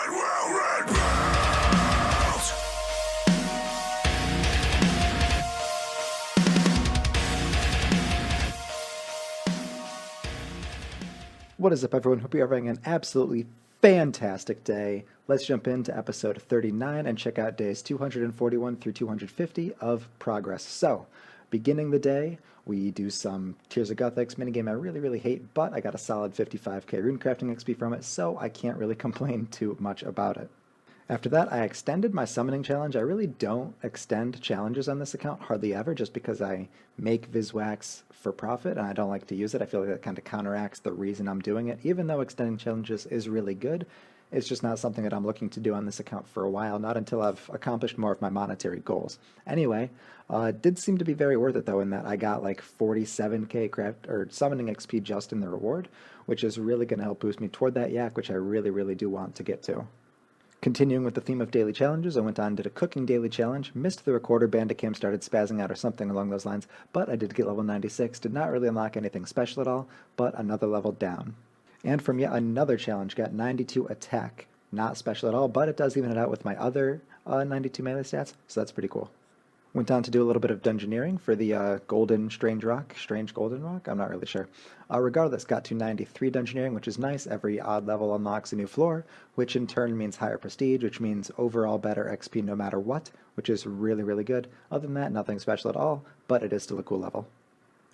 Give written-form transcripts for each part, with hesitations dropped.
What is up, everyone? Hope you're having an absolutely fantastic day. Let's jump into episode 39 and check out days 241 through 250 of progress. So, beginning the day, we do some Tears of Gothics minigame I really hate, but I got a solid 55k runecrafting XP from it, so I can't really complain too much about it. After that, I extended my summoning challenge. I really don't extend challenges on this account hardly ever, just because I make Viswax for profit and I don't like to use it. I feel like that kind of counteracts the reason I'm doing it. Even though extending challenges is really good, it's just not something that I'm looking to do on this account for a while, not until I've accomplished more of my monetary goals. Anyway, it did seem to be very worth it though, in that I got like 47k craft or summoning XP just in the reward, which is really going to help boost me toward that yak, which I really do want to get to. Continuing with the theme of daily challenges, I went on and did a cooking daily challenge, missed the recorder, Bandicam started spazzing out or something along those lines, but I did get level 96, did not really unlock anything special at all, but another level down. And from yet another challenge, got 92 attack, not special at all, but it does even it out with my other 92 melee stats, so that's pretty cool. Went on to do a little bit of dungeoneering for the golden strange golden rock, I'm not really sure. Regardless, got to 93 dungeoneering, which is nice. Every odd level unlocks a new floor, which in turn means higher prestige, which means overall better XP no matter what, which is really good. Other than that, nothing special at all, but it is still a cool level.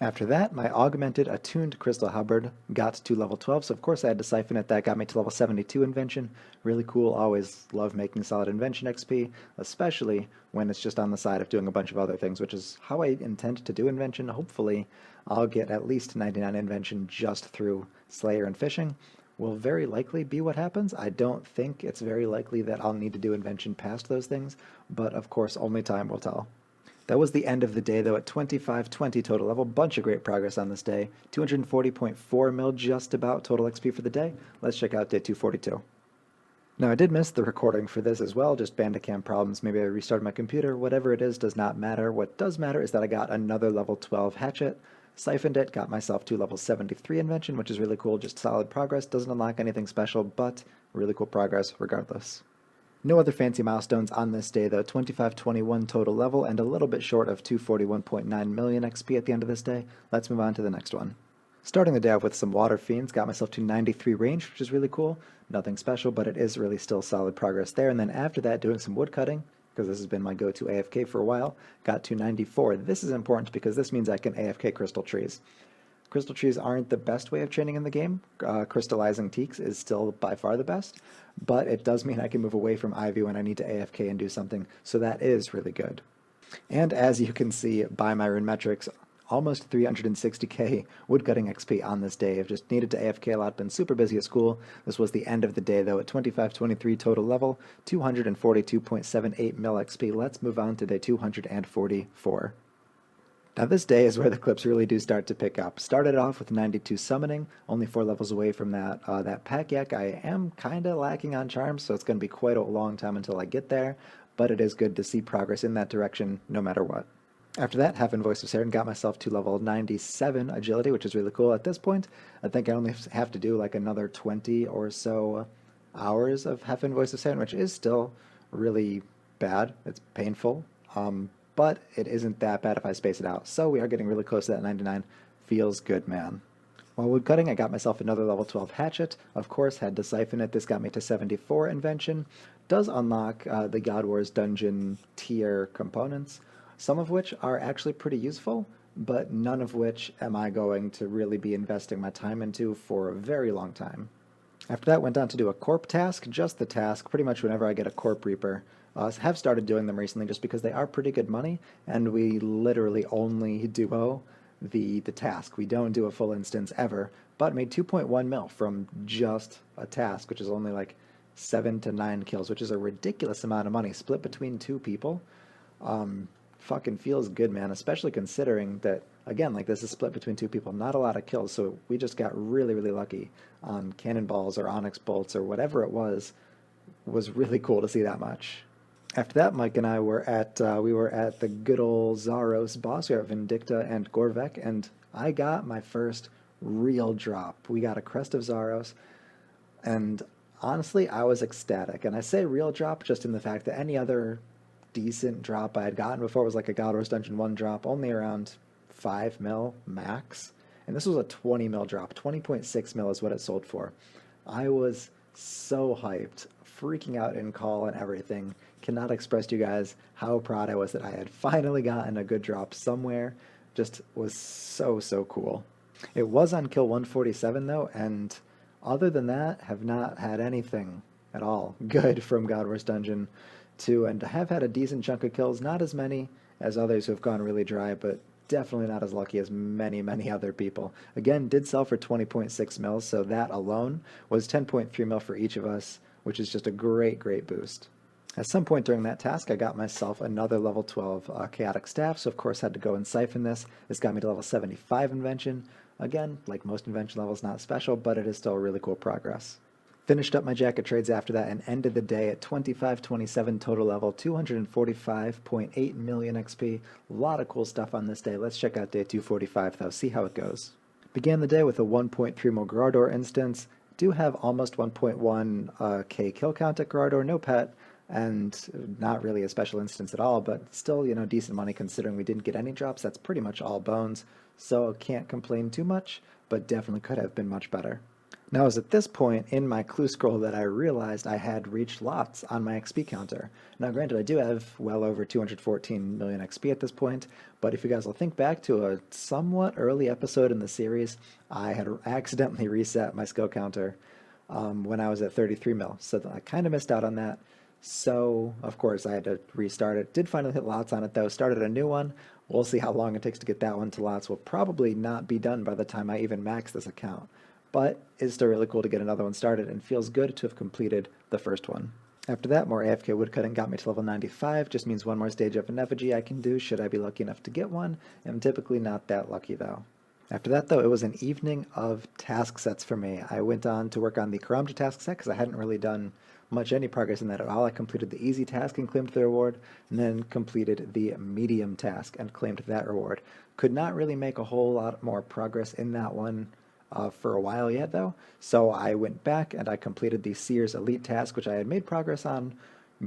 After that, my augmented attuned crystal halberd got to level 12, so of course I had to siphon it. That got me to level 72 invention. Really cool, always love making solid invention XP, especially when it's just on the side of doing a bunch of other things, which is how I intend to do invention. Hopefully I'll get at least 99 invention just through Slayer and fishing. Will very likely be what happens. I don't think it's very likely that I'll need to do invention past those things, but of course only time will tell. That was the end of the day, though, at 2520 total level. Bunch of great progress on this day. 240.4 mil just about total XP for the day. Let's check out day 242. Now, I did miss the recording for this as well, just Bandicam problems. Maybe I restarted my computer. Whatever it is does not matter. What does matter is that I got another level 12 hatchet, siphoned it, got myself to level 73 invention, which is really cool. Just solid progress. Doesn't unlock anything special, but really cool progress regardless. No other fancy milestones on this day, though. 2521 total level and a little bit short of 241.9 million XP at the end of this day. Let's move on to the next one. Starting the day off with some water fiends, got myself to 93 range, which is really cool. Nothing special, but it is really still solid progress there. And then after that, doing some wood cutting, because this has been my go-to AFK for a while, got to 94. This is important because this means I can AFK crystal trees. Crystal trees aren't the best way of training in the game. Crystallizing teaks is still by far the best, but it does mean I can move away from Ivy when I need to AFK and do something, so that is really good. And as you can see by my rune metrics, almost 360k woodcutting XP on this day. I've just needed to AFK a lot, been super busy at school. This was the end of the day, though, at 2523 total level, 242.78 mil XP. Let's move on to day 244. Now this day is where the clips really do start to pick up. Started off with 92 summoning, only 4 levels away from that pack yak. I am kind of lacking on charms, so it's going to be quite a long time until I get there, but it is good to see progress in that direction no matter what. After that, Heaven Voice of Saren got myself to level 97 agility, which is really cool. At this point, I think I only have to do like another 20 or so hours of Heaven Voice of Saren, which is still really bad. It's painful. But it isn't that bad if I space it out. So we are getting really close to that 99. Feels good, man. While woodcutting, I got myself another level 12 hatchet. Of course, had to siphon it. This got me to 74 invention. Does unlock the God Wars dungeon tier components, some of which are actually pretty useful, but none of which am I going to really be investing my time into for a very long time. After that, went on to do a corp task, just the task, pretty much whenever I get a corp reaper. Have started doing them recently just because they are pretty good money, and we literally only duo the task. We don't do a full instance ever, but made 2.1 mil from just a task, which is only like 7 to 9 kills, which is a ridiculous amount of money split between 2 people. Fucking feels good, man, especially considering that, again, like this is split between 2 people, not a lot of kills, so we just got really lucky on cannonballs or onyx bolts or whatever it was really cool to see that much. After that, Mike and I were at the good old Zaros boss. We were at Vindicta and Gorvek, and I got my first real drop. We got a Crest of Zaros, and Honestly, I was ecstatic. And I say real drop just in the fact that any other decent drop I had gotten before was like a God Wars Dungeon 1 drop, only around 5 mil max. And this was a 20 mil drop. 20.6 mil is what it sold for. I was so hyped, freaking out in call and everything. Cannot express to you guys how proud I was that I had finally gotten a good drop somewhere. Just was so, so cool. It was on kill 147 though, and other than that, have not had anything at all good from God Wars Dungeon 2, and have had a decent chunk of kills, not as many as others who have gone really dry, but definitely not as lucky as many, many other people. Again, did sell for 20.6 mils, so that alone was 10.3 mil for each of us, which is just a great, great boost. At some point during that task, I got myself another level 12 chaotic staff, so of course had to go and siphon this. This got me to level 75 invention. Again, like most invention levels, not special, but it is still really cool progress. Finished up my jacket trades after that and ended the day at 2527 total level, 245.8 million XP. A lot of cool stuff on this day. Let's check out day 245 though, see how it goes. Began the day with a 1.3 mil Grardor instance. Do have almost 1.1 K kill count at Grardor, no pet, and not really a special instance at all, but still, decent money considering we didn't get any drops. That's pretty much all bones, so can't complain too much, but definitely could have been much better. Now, it was at this point in my clue scroll that I realized I had reached lots on my XP counter. Now, granted, I do have well over 214 million XP at this point, but if you guys will think back to a somewhat early episode in the series, I had accidentally reset my skill counter when I was at 33 mil, so I kind of missed out on that. So, of course, I had to restart it. Did finally hit lots on it, though. Started a new one. We'll see how long it takes to get that one to lots. Will probably not be done by the time I even max this account. But it's still really cool to get another one started, and feels good to have completed the first one. After that, more AFK woodcutting got me to level 95. Just means one more stage of an effigy I can do should I be lucky enough to get one. I'm typically not that lucky, though. After that, though, it was an evening of task sets for me. I went on to work on the Karamja task set because I hadn't really done much any progress in that at all. I completed the easy task and claimed the reward, and then completed the medium task and claimed that reward. Could not really make a whole lot more progress in that one for a while yet, though, so I went back and I completed the Seer's Elite task, which I had made progress on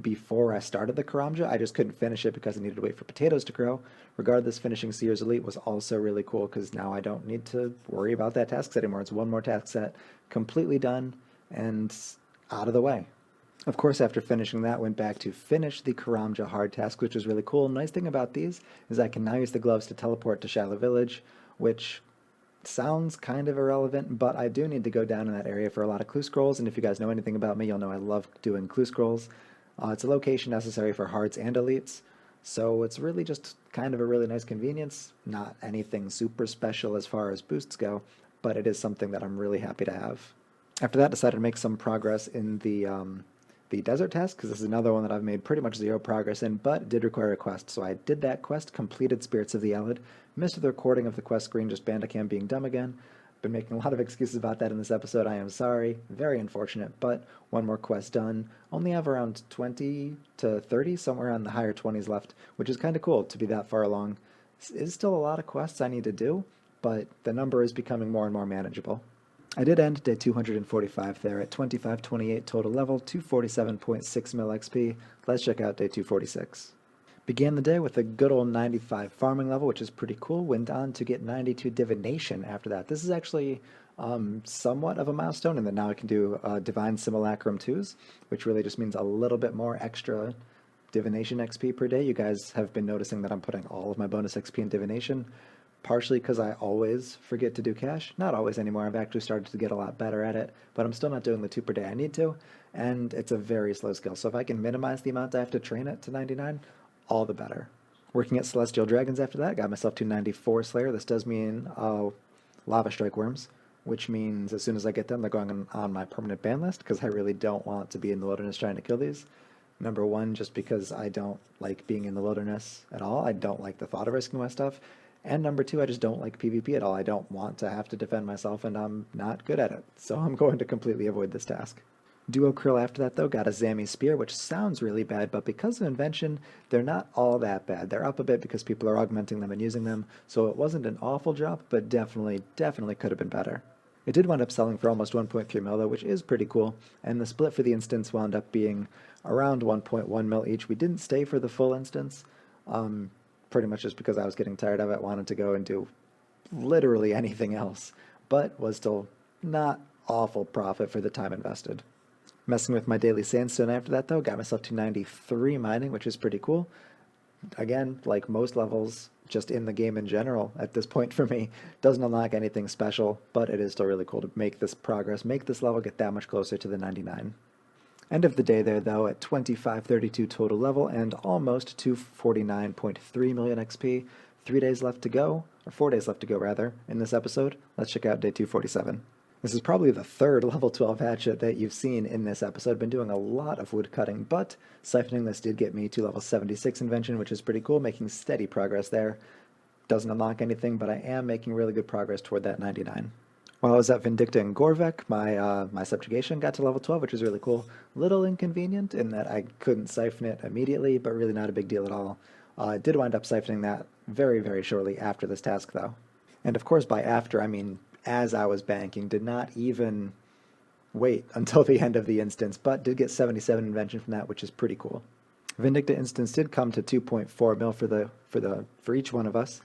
before I started the Karamja. I just couldn't finish it because I needed to wait for potatoes to grow. Regardless, finishing Seer's Elite was also really cool because now I don't need to worry about that task set anymore. It's one more task set, completely done and out of the way. Of course, after finishing that, went back to finish the Karamja hard task, which was really cool. Nice thing about these is I can now use the gloves to teleport to Shallow Village, which sounds kind of irrelevant, but I do need to go down in that area for a lot of clue scrolls, and if you guys know anything about me, you'll know I love doing clue scrolls. It's a location necessary for hards and elites, so it's really just kind of a really nice convenience. Not anything super special as far as boosts go, but it is something that I'm really happy to have. After that, decided to make some progress in the desert task, because this is another one that I've made pretty much zero progress in, but it did require a quest. So I did that quest, completed Spirits of the Elid, missed the recording of the quest screen, just Bandicam being dumb again. Been making a lot of excuses about that in this episode. I am sorry. Very unfortunate, but one more quest done. Only have around 20 to 30, somewhere on the higher 20s left, which is kind of cool to be that far along. It is still a lot of quests I need to do, but the number is becoming more and more manageable. I did end day 245 there at 2528 total level, 247.6 mil XP. Let's check out day 246. Began the day with a good old 95 farming level, which is pretty cool. Went on to get 92 divination after that. This is actually somewhat of a milestone, and then now I can do divine simulacrum 2s, which really just means a little bit more extra divination XP per day. You guys have been noticing that I'm putting all of my bonus XP in divination, partially because I always forget to do cash. Not always anymore. I've actually started to get a lot better at it, but I'm still not doing the 2 per day I need to, and it's a very slow skill. So if I can minimize the amount I have to train it to 99, all the better. Working at Celestial Dragons after that, got myself to 94 Slayer. This does mean Lava Strike Worms, which means as soon as I get them, they're going on my permanent ban list, because I really don't want to be in the wilderness trying to kill these. Number one, just because I don't like being in the wilderness at all. I don't like the thought of risking my stuff. And number two, I just don't like PvP at all. I don't want to have to defend myself, and I'm not good at it. So I'm going to completely avoid this task. Duo Krill after that, though, got a Zami Spear, which sounds really bad, but because of invention, they're not all that bad. They're up a bit because people are augmenting them and using them, so it wasn't an awful drop, but definitely could have been better. It did wind up selling for almost 1.3 mil though, which is pretty cool, and the split for the instance wound up being around 1.1 mil each. We didn't stay for the full instance, pretty much just because I was getting tired of it, wanted to go and do literally anything else, but was still not awful profit for the time invested. Messing with my daily sandstone after that though, got myself to 93 mining, which is pretty cool. Again, like most levels just in the game in general at this point for me, doesn't unlock anything special, but it is still really cool to make this progress, make this level get that much closer to the 99. End of the day there though at 2532 total level and almost 249.3 million XP. 3 days left to go, or 4 days left to go rather, in this episode. Let's check out day 247. This is probably the third level 12 hatchet that you've seen in this episode. Been doing a lot of wood cutting, but siphoning this did get me to level 76 invention, which is pretty cool, making steady progress there. Doesn't unlock anything, but I am making really good progress toward that 99. While I was at Vindicta and Gorvek, my subjugation got to level 12, which is really cool. Little inconvenient in that I couldn't siphon it immediately, but really not a big deal at all. I did wind up siphoning that very, very shortly after this task, though. And of course, by after, I mean as I was banking, did not even wait until the end of the instance, but did get 77 invention from that, which is pretty cool. Vindicta instance did come to 2.4 mil for each one of us.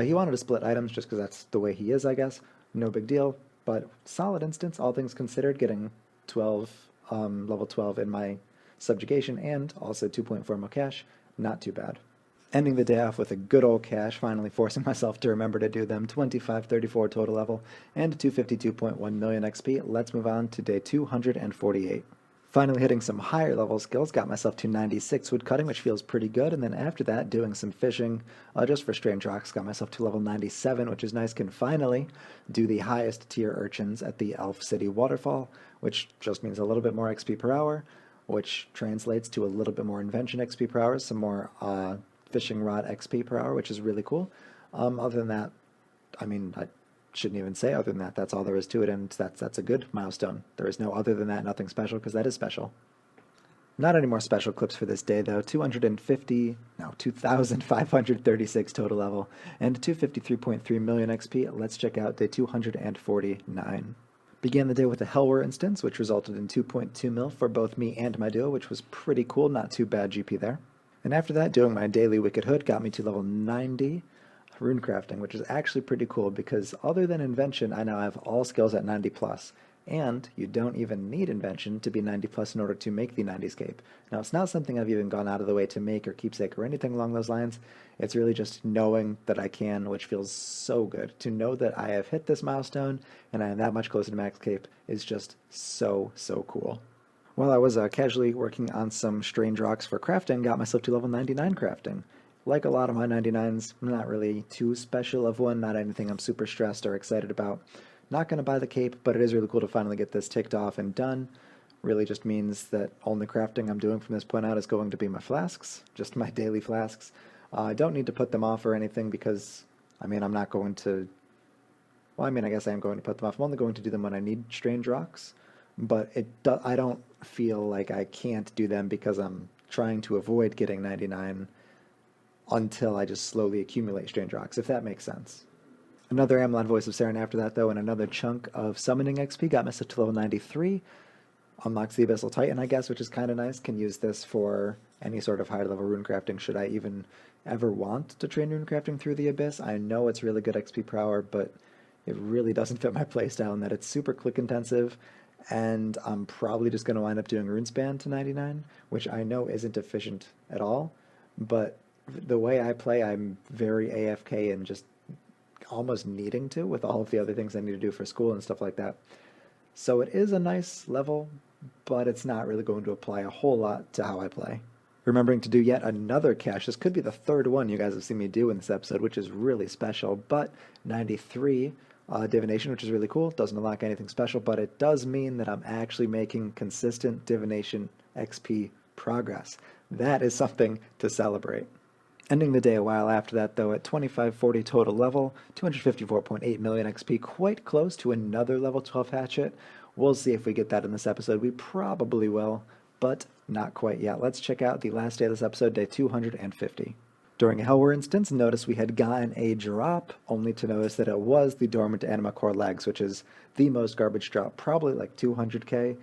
He wanted to split items just because that's the way he is, I guess. No big deal, but solid instance, all things considered, getting 12, level 12 in my subjugation and also 2.4 mil cash. Not too bad. Ending the day off with a good old cash, finally forcing myself to remember to do them. 2534 total level and 252.1 million XP. Let's move on to day 248. Finally hitting some higher level skills, got myself to 96 wood cutting, which feels pretty good, and then after that doing some fishing just for strange rocks, got myself to level 97, which is nice. Can finally do the highest tier urchins at the Elf City waterfall, which just means a little bit more XP per hour, which translates to a little bit more invention XP per hour, some more fishing rod XP per hour, which is really cool. Other than that, I mean, I shouldn't even say other than that. That's all there is to it, and that's a good milestone. There is no other than that, nothing special, because that is special. Not any more special clips for this day, though. 2,536 total level, and 253.3 million XP. Let's check out day 249. Began the day with a Hellwar instance, which resulted in 2.2 mil for both me and my duo, which was pretty cool. Not too bad GP there. And after that, doing my daily Wicked Hood got me to level 90 rune crafting, which is actually pretty cool because other than invention, I now have all skills at 90 plus. And you don't even need invention to be 90 plus in order to make the 90scape. Now, it's not something I've even gone out of the way to make or keepsake or anything along those lines. It's really just knowing that I can, which feels so good. To know that I have hit this milestone and I am that much closer to max cape is just so, so cool. While I was casually working on some strange rocks for crafting, got myself to level 99 crafting. Like a lot of my 99s, not really too special of one, not anything I'm super stressed or excited about. Not going to buy the cape, but it is really cool to finally get this ticked off and done. Really just means that only crafting I'm doing from this point out is going to be my flasks, just my daily flasks. I don't need to put them off or anything because, I mean, I'm not going to... Well, I mean, I guess I am going to put them off. I'm only going to do them when I need strange rocks. But I don't feel like I can't do them because I'm trying to avoid getting 99 until I just slowly accumulate strange rocks, if that makes sense. Another Amelon Voice of Saren after that, though, and another chunk of summoning XP got myself to level 93. Unlocks the Abyssal Titan, I guess, which is kind of nice. Can use this for any sort of higher level rune crafting should I even ever want to train rune crafting through the Abyss. I know it's really good XP per hour, but it really doesn't fit my playstyle in that it's super click intensive. And I'm probably just going to wind up doing RuneSpan to 99, which I know isn't efficient at all, but the way I play, I'm very AFK and just almost needing to with all of the other things I need to do for school and stuff like that. So it is a nice level, but it's not really going to apply a whole lot to how I play. Remembering to do yet another cache. This could be the third one you guys have seen me do in this episode, which is really special, but 93 divination, which is really cool. Doesn't unlock anything special, but it does mean that I'm actually making consistent divination XP progress. That is something to celebrate. Ending the day a while after that, though, at 2540 total level, 254.8 million XP, quite close to another level 12 hatchet. We'll see if we get that in this episode. We probably will, but not quite yet. Let's check out the last day of this episode, day 250. During a Hellwar instance, notice we had gotten a drop, only to notice that it was the Dormant Anima Core Legs, which is the most garbage drop, probably like 200k.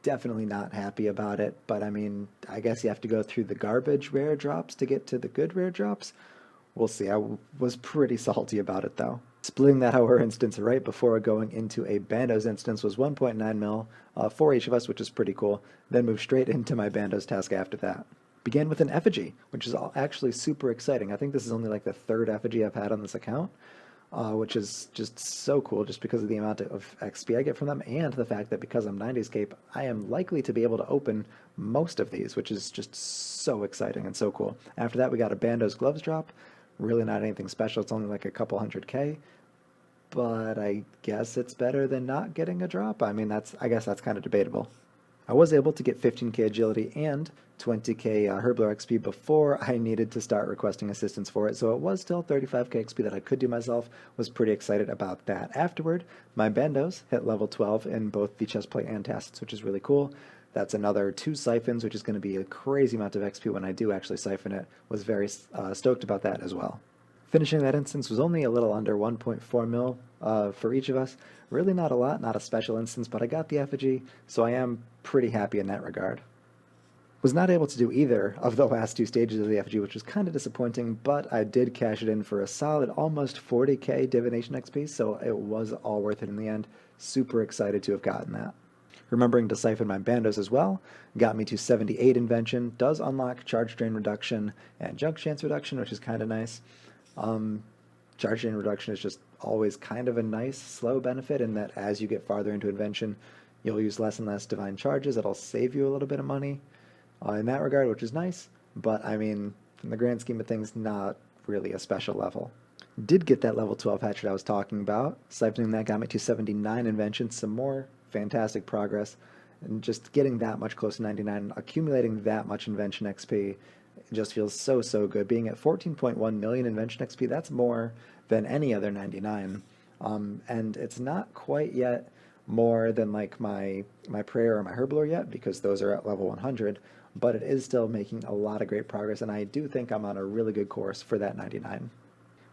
Definitely not happy about it, but I mean, I guess you have to go through the garbage rare drops to get to the good rare drops. We'll see. I was pretty salty about it though. Splitting that Hellwar instance right before going into a Bandos instance was 1.9 mil for each of us, which is pretty cool. Then moved straight into my Bandos task after that. Began with an effigy, which is actually super exciting. I think this is only like the third effigy I've had on this account, which is just so cool just because of the amount of XP I get from them and the fact that because I'm 90scape, I am likely to be able to open most of these, which is just so exciting and so cool. After that, we got a Bandos Gloves drop. Really not anything special. It's only like a couple 100k, but I guess it's better than not getting a drop. I mean, I guess that's kind of debatable. I was able to get 15k agility and 20k Herblore XP before I needed to start requesting assistance for it, so it was still 35k XP that I could do myself. Was pretty excited about that. Afterward, my Bandos hit level 12 in both the chestplate and tasks, which is really cool. That's another 2 siphons, which is going to be a crazy amount of XP when I do actually siphon it. Was very stoked about that as well. Finishing that instance was only a little under 1.4 mil for each of us. Really not a lot, not a special instance, but I got the effigy, so I am pretty happy in that regard. Was not able to do either of the last 2 stages of the effigy, which was kind of disappointing, but I did cash it in for a solid almost 40k divination XP, so it was all worth it in the end. Super excited to have gotten that. Remembering to siphon my Bandos as well, got me to 78 invention, does unlock charge drain reduction and junk chance reduction, which is kind of nice. Charge drain reduction is just always kind of a nice slow benefit in that as you get farther into invention, you'll use less and less divine charges. It'll save you a little bit of money in that regard, which is nice, but I mean, in the grand scheme of things, not really a special level. Did get that level 12 hatchet I was talking about. Siphoning that got me to 79 invention, some more fantastic progress, and just getting that much close to 99, accumulating that much invention XP, it just feels so good. Being at 14.1 million invention XP, that's more than any other 99. And it's not quite yet more than like my prayer or my herblore yet, because those are at level 100, but it is still making a lot of great progress, and I do think I'm on a really good course for that 99.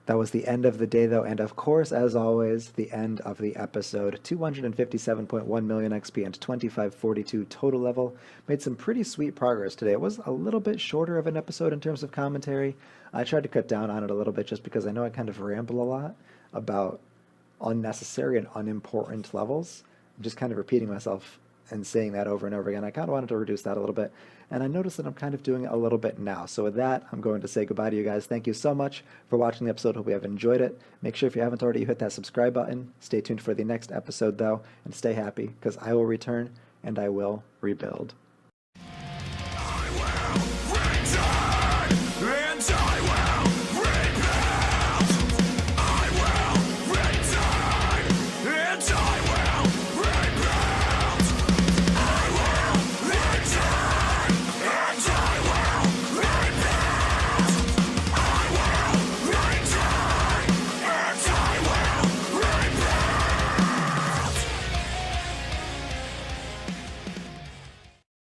That was the end of the day, though, and of course, as always, the end of the episode. 257.1 million XP and 2542 total level. Made some pretty sweet progress today. It was a little bit shorter of an episode in terms of commentary. I tried to cut down on it a little bit just because I know I kind of ramble a lot about unnecessary and unimportant levels. I'm just kind of repeating myself and saying that over and over again. I kind of wanted to reduce that a little bit, and I noticed that I'm kind of doing it a little bit now. So with that, I'm going to say goodbye to you guys. Thank you so much for watching the episode. Hope you have enjoyed it. Make sure if you haven't already, you hit that subscribe button. Stay tuned for the next episode, though, and stay happy, because I will return, and I will rebuild. I will